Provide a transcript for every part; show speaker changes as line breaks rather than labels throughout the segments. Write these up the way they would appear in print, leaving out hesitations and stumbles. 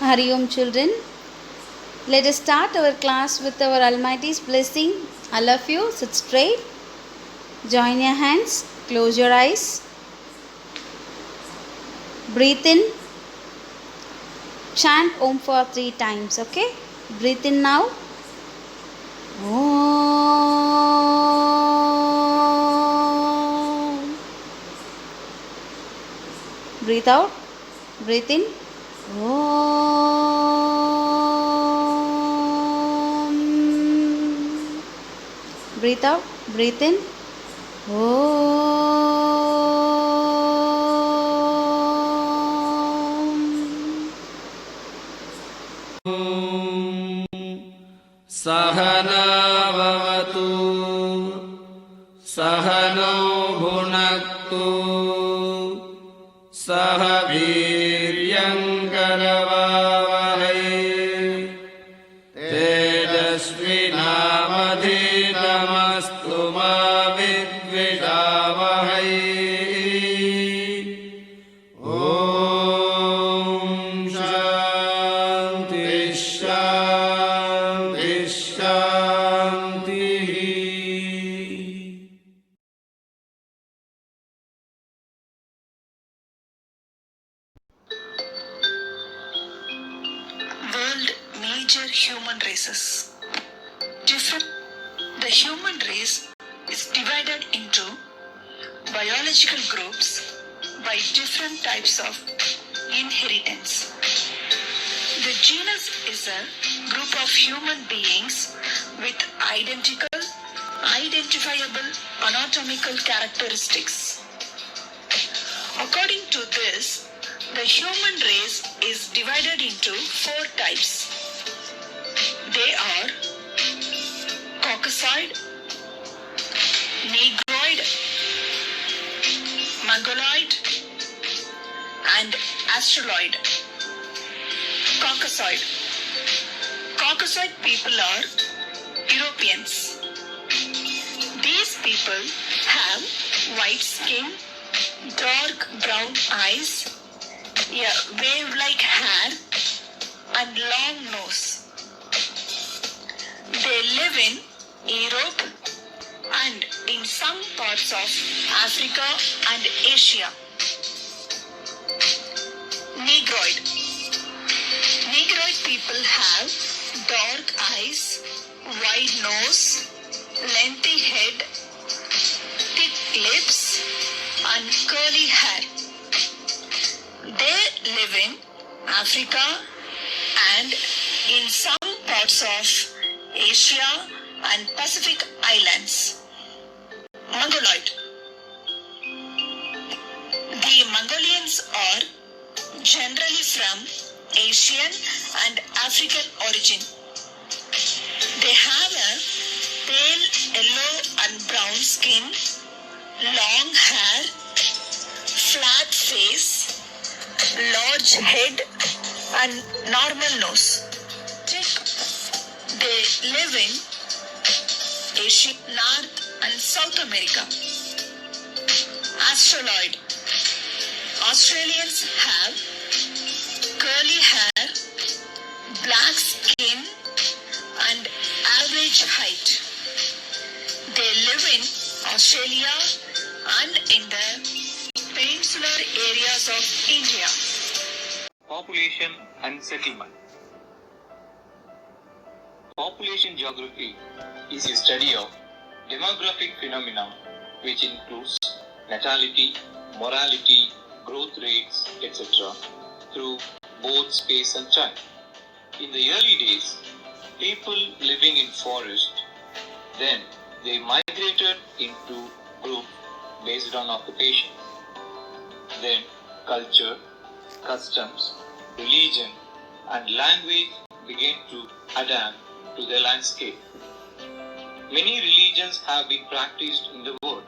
Hari Om children. Let us start our class with our Almighty's blessing. I love you. Sit straight. Join your hands. Close your eyes. Breathe in. Chant Om for 3 times. Okay? Breathe in now. Om. Breathe out. Breathe in. Om. Breathe out. Breathe in. Om.
सहना भवतु सहनौ भुनक्तु सह वीर्यङ्करवावहै तेजस्विनावधीतमस्तु मा विद्विषावहै ॐ शान्ति शान्ति शान्तिः
World major human races. The human race is divided into biological groups by different types of inheritance. The genus is a group of human beings with identifiable anatomical characteristics. According to this, the human race is divided into 4 types. They are Caucasoid, Negroid, Mongoloid, and Australoid. Caucasoid. Caucasoid people are Europeans. These people have white skin, dark brown eyes, a wave-like hair, and long nose. They live in Europe and in some parts of Africa and Asia. Negroid. Negroid people have dark eyes, wide nose, lengthy head, thick lips, and curly hair. They live in Africa and in some parts of Asia and Pacific Islands. Mongoloid. The Mongolians are generally from Asian and African origin. They have a pale yellow and brown skin, long hair, flat face, large head, and normal nose. They live in Asia, North and South America. Australoid. Australians have curly hair, black skin, and average height. They live in Australia and in the peninsular areas of India.
Population and settlement. Population geography is a study of demographic phenomena which includes natality, mortality, growth rates, etc. through both space and time. In the early days, people living in forest, then they migrated into groups based on occupation. Then culture, customs, religion, and language began to adapt to the landscape. Many religions have been practiced in the world.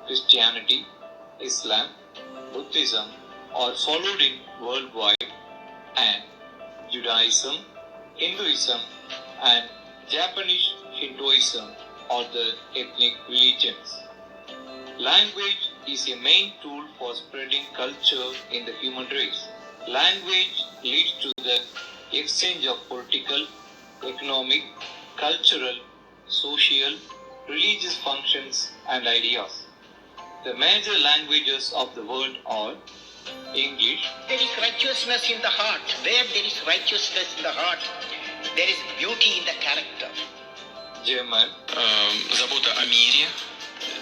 Christianity, Islam, Buddhism are followed in worldwide, and Judaism, Hinduism, and Japanese Shintoism are the ethnic religions. Language is a main tool for spreading culture in the human race. Language leads to the exchange of political, economic, cultural, social, religious functions and ideas. The major languages of the world are English.
There is righteousness in the heart. Where there is righteousness in the heart, there is beauty in the character.
German.
Забота о мире.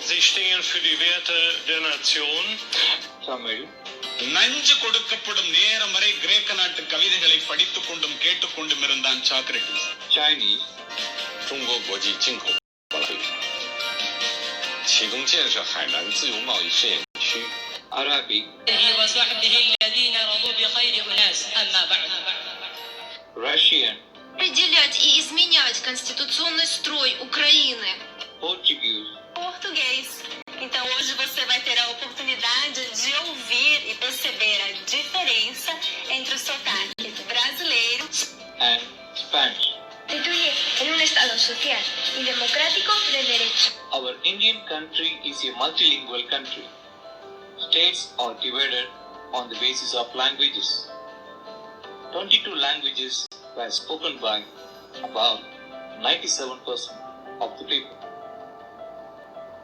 Sie stehen für die Werte der Nation.
Tamil.
நஞ்சு கொடுக்கப்படும் நேரம் வரை கிரேக்க நாட்டு கவிதைகளை படித்துக் கொண்டும் கேட்டுக்கொண்டும் இருந்தான் Socrates.
Chinese.
中国国际进口保税品，启动建设海南自由贸易试验区。
Arabic. Russian.
Определять и изменять конституционный строй Украины.
Portuguese.
Português. Então hoje você vai ter a oportunidade de ouvir e perceber a diferença entre o sotaque brasileiro
And Spanish.
Constituye en un estado social y democrático de derecho.
Our Indian country is a multilingual country. States are divided on the basis of languages. 22 languages were spoken by about 97% of the people.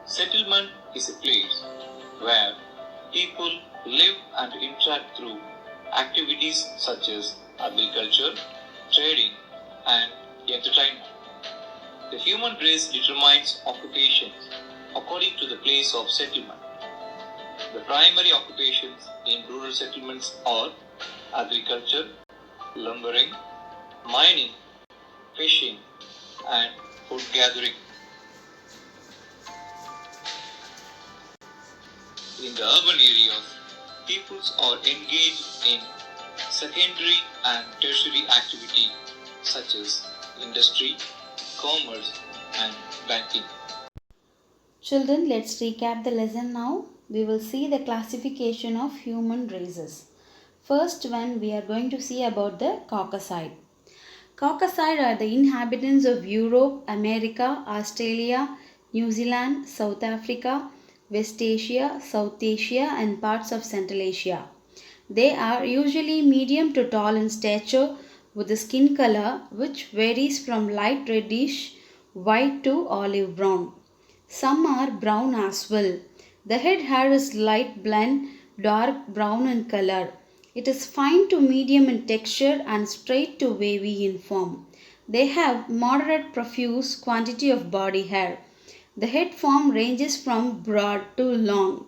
Settlement is a place where people live and interact through activities such as agriculture, trading, and entertainment. The human race determines occupations according to the place of settlement. The primary occupations in rural settlements are agriculture, lumbering, mining, fishing, and food gathering. In the urban areas, peoples are engaged in secondary and tertiary activity such as industry, commerce, and banking.
Children, let's recap the lesson now. We will see the classification of human races. First one, we are going to see about the Caucasoid. Caucasoid are the inhabitants of Europe, America, Australia, New Zealand, South Africa, West Asia, South Asia, and parts of Central Asia. They are usually medium to tall in stature with a skin color which varies from light reddish white to olive brown. Some are brown as well. The head hair is light blonde, dark brown in color. It is fine to medium in texture and straight to wavy in form. They have moderate profuse quantity of body hair. The head form ranges from broad to long.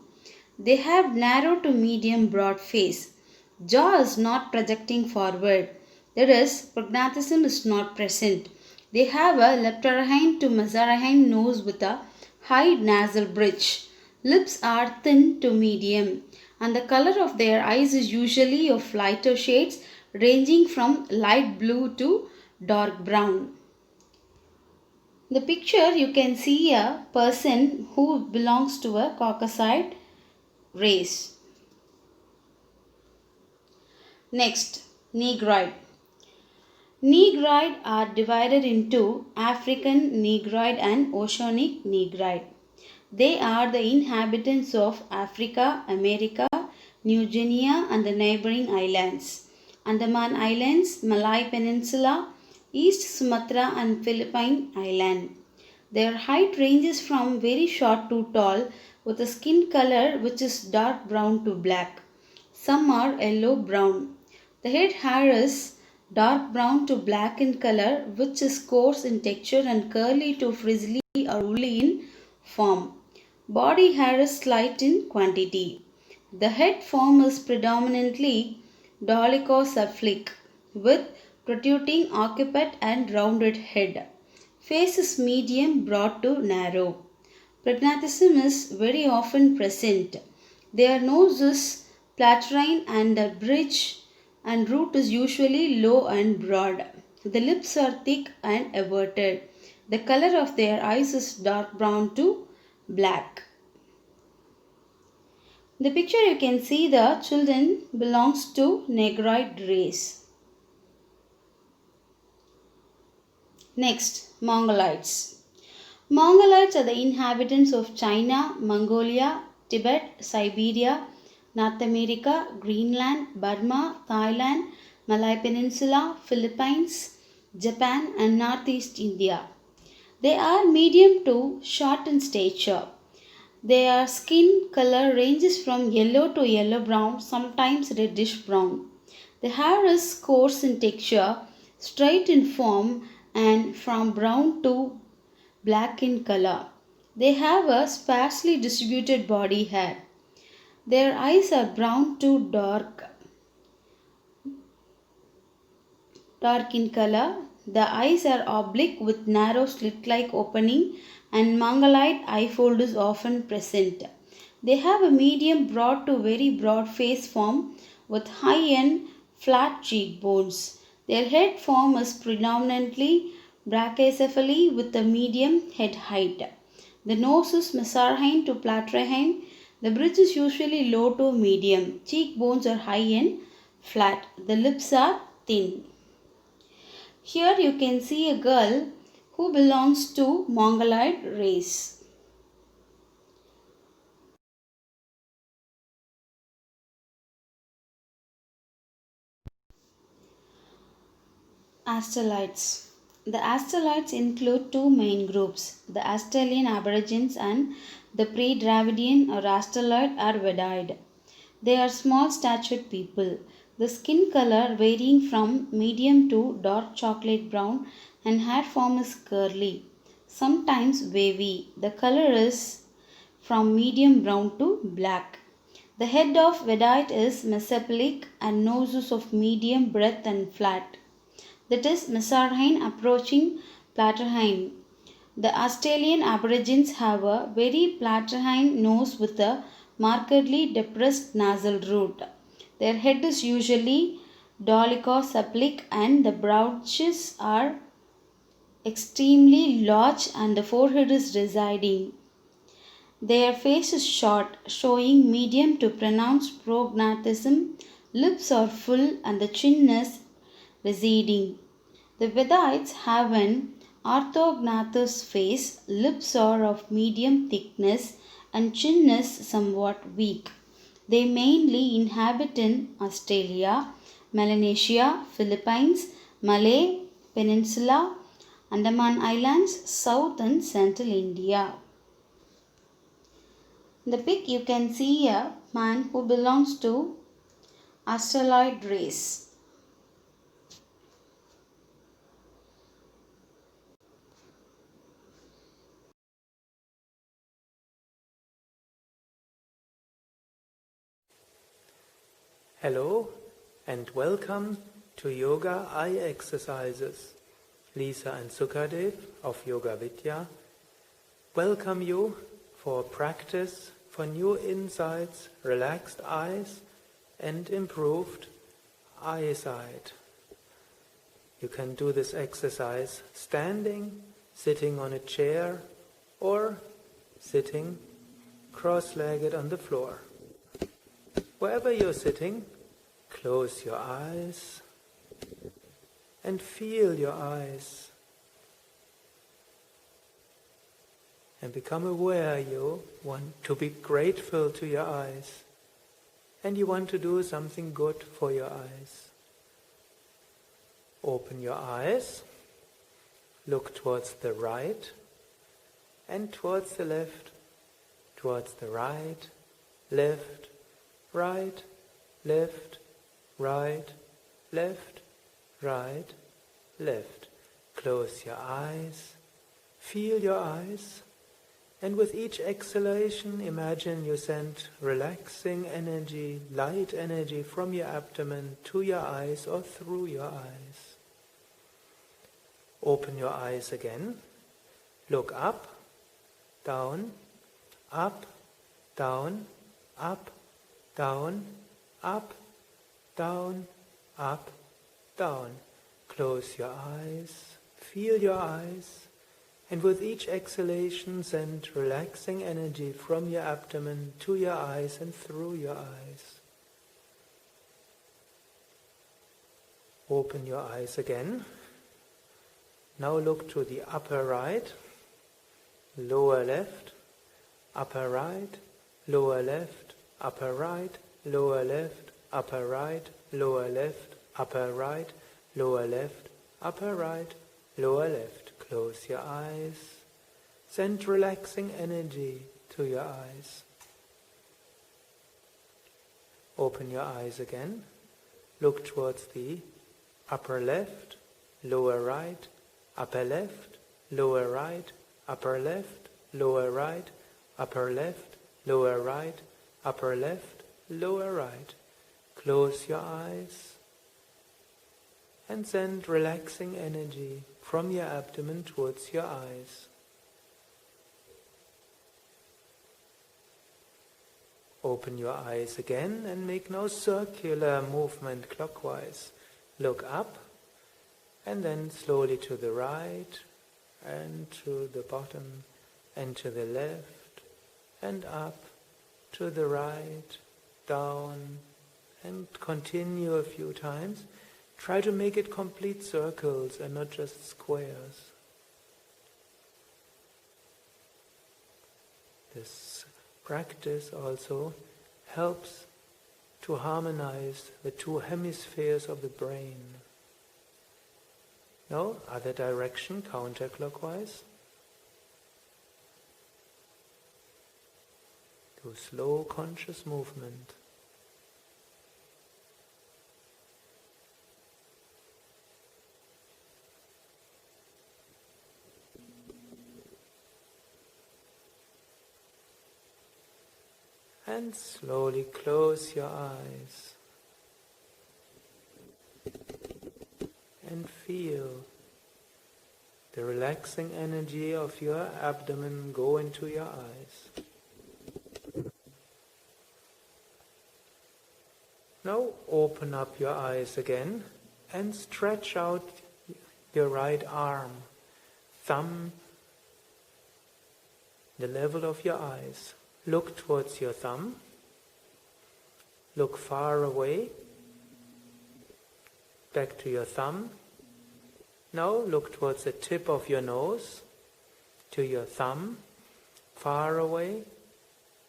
They have narrow to medium broad face. Jaw is not projecting forward. That is, prognathism is not present. They have a leptorrhine to mesorrhine nose with a high nasal bridge. Lips are thin to medium, and the color of their eyes is usually of lighter shades ranging from light blue to dark brown. In the picture you can see a person who belongs to a Caucasoid race. Next, Negroid. Negroid are divided into African Negroid and Oceanic Negroid. They are the inhabitants of Africa, America, New Guinea and the neighboring islands. Andaman Islands, Malay Peninsula, East Sumatra and Philippine Island. Their height ranges from very short to tall with a skin color which is dark brown to black. Some are yellow-brown. The head hair is dark brown to black in color which is coarse in texture and curly to frizzly or woolly in form. Body hair is slight in quantity. The head form is predominantly dolichocephalic with protruding occiput and rounded head. Face is medium broad to narrow. Prognathism is very often present. Their nose is platyrrhine and the bridge and root is usually low and broad. The lips are thick and everted. The color of their eyes is dark brown to black. In the picture you can see the children belongs to Negroid race. Next, Mongoloids. Mongoloids are the inhabitants of China, Mongolia, Tibet, Siberia, North America, Greenland, Burma, Thailand, Malay Peninsula, Philippines, Japan, and Northeast India. They are medium to short in stature. Their skin color ranges from yellow to yellow brown, sometimes reddish brown. The hair is coarse in texture, straight in form, and from brown to black in color. They have a sparsely distributed body hair. Their eyes are brown to dark in color. The eyes are oblique with narrow slit-like opening and mongolite eye fold is often present. They have a medium broad to very broad face form with high and flat cheekbones. Their head form is predominantly brachycephaly with a medium head height. The nose is mesarhine to platrahine. The bridge is usually low to medium. Cheekbones are high and flat. The lips are thin. Here you can see a girl who belongs to Mongoloid race. Astalites. The Astalites include two main groups, the Astalian Aborigines and the pre-Dravidian or Astaloid or Vedide. They are small statured people. The skin color varying from medium to dark chocolate brown and hair form is curly, sometimes wavy. The color is from medium brown to black. The head of Vedite is mesocephalic and nose is of medium breadth and flat. That is mesarhine approaching platrahine. The Australian Aborigines have a very platrahine nose with a markedly depressed nasal root. Their head is usually dolichocephalic and the brows are extremely large and the forehead is receding. Their face is short, showing medium to pronounced prognathism. Lips are full and the chin is receding. The Vedites have an orthognatous face. Lips are of medium thickness and chin is somewhat weak. They mainly inhabit in Australia, Melanesia, Philippines, Malay Peninsula, Andaman Islands, South and Central India. In the pic you can see a man who belongs to Australoid race.
Hello and welcome to Yoga Eye Exercises. Lisa and Sukadev of Yoga Vidya welcome you for practice for new insights, relaxed eyes and improved eyesight. You can do this exercise standing, sitting on a chair or sitting cross-legged on the floor. Wherever you're sitting, close your eyes and feel your eyes and become aware you want to be grateful to your eyes and you want to do something good for your eyes. Open your eyes, look towards the right and towards the left, towards the right, left, right, left, right, left, right, left. Close your eyes, feel your eyes, and with each exhalation imagine you send relaxing energy, light energy from your abdomen to your eyes or through your eyes. Open your eyes again, look up, down, up, down, up, down, up, down, up, down. Close your eyes, feel your eyes, and with each exhalation send relaxing energy from your abdomen to your eyes and through your eyes. Open your eyes again. Now look to the upper right, lower left, upper right, lower left, upper right, lower left, upper right, lower left, upper right, lower left, upper right, lower left. Close your eyes. Send relaxing energy to your eyes. Open your eyes again. Look towards the upper left, lower right, upper left, lower right, upper left, lower right, upper left, lower right, upper left, lower right. Close your eyes and send relaxing energy from your abdomen towards your eyes. Open your eyes again and make no circular movement clockwise. Look up and then slowly to the right and to the bottom and to the left and up to the right, down, and continue a few times. Try to make it complete circles and not just squares. This practice also helps to harmonize the two hemispheres of the brain. No, other direction, counterclockwise. Do slow conscious movement. And slowly close your eyes and feel the relaxing energy of your abdomen go into your eyes. Now open up your eyes again and stretch out your right arm, thumb, the level of your eyes. Look towards your thumb. Look far away. Back to your thumb. Now look towards the tip of your nose, to your thumb, far away,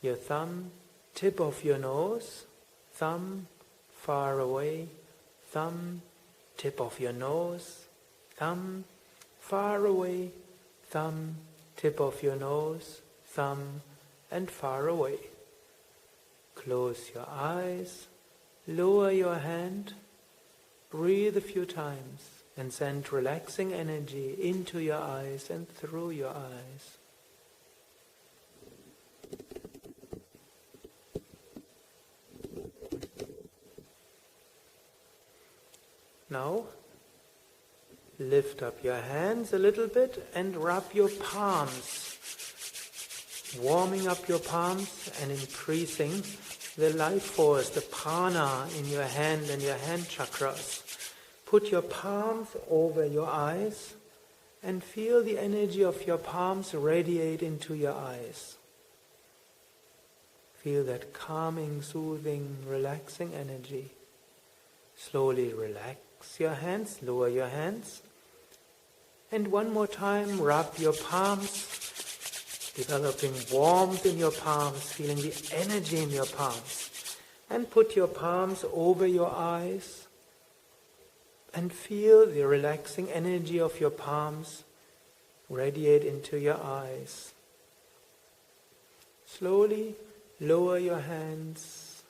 your thumb, tip of your nose, thumb, far away, thumb, tip of your nose, thumb, far away, thumb, tip of your nose, thumb, and far away. Close your eyes, lower your hand, breathe a few times, and send relaxing energy into your eyes and through your eyes. Now, lift up your hands a little bit and rub your palms, warming up your palms and increasing the life force, the prana in your hand and your hand chakras. Put your palms over your eyes and feel the energy of your palms radiate into your eyes. Feel that calming, soothing, relaxing energy. Slowly relax your hands, lower your hands. And one more time, rub your palms, developing warmth in your palms, feeling the energy in your palms. And put your palms over your eyes and feel the relaxing energy of your palms radiate into your eyes. Slowly lower your hands.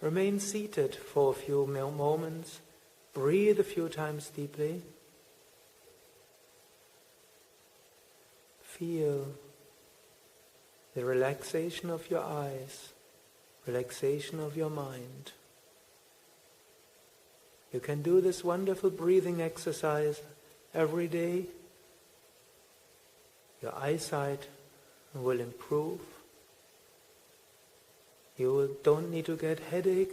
Remain seated for a few moments. Breathe a few times deeply. Feel the relaxation of your eyes, relaxation of your mind. You can do this wonderful breathing exercise every day. Your eyesight will improve. You don't need to get headache.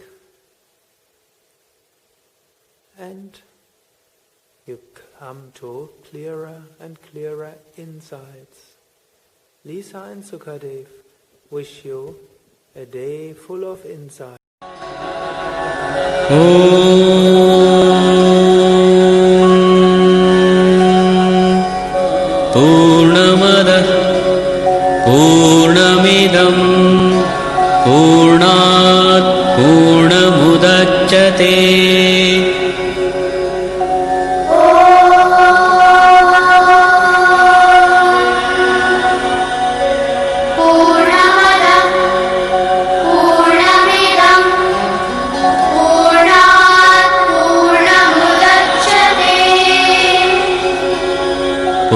And you come to clearer and clearer insights. Lisa and Sukadev wish you a day full of insight.
Purnamadah Purnamidam Purnat Purnamudachyate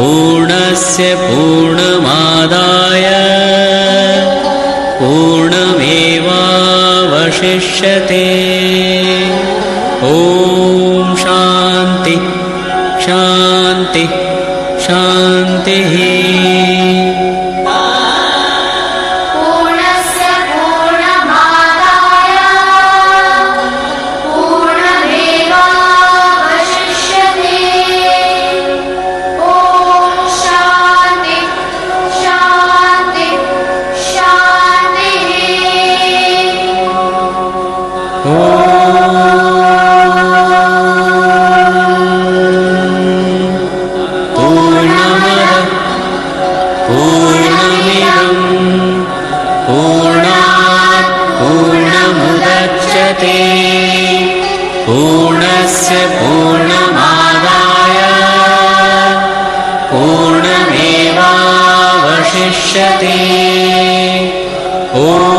पूर्णस्य पूर्णमादाय पूर्णमेवावशिष्यते। ॐ शान्ति शान्ति शान्तिः।
पूर्णस्य पूर्णमादाय पूर्णमेवावशिष्यते। ॐ शान्ति शान्ति शान्तिः।
पूर्णस्य पूर्णमादाय पूर्णमेवावशिष्यते। ॐ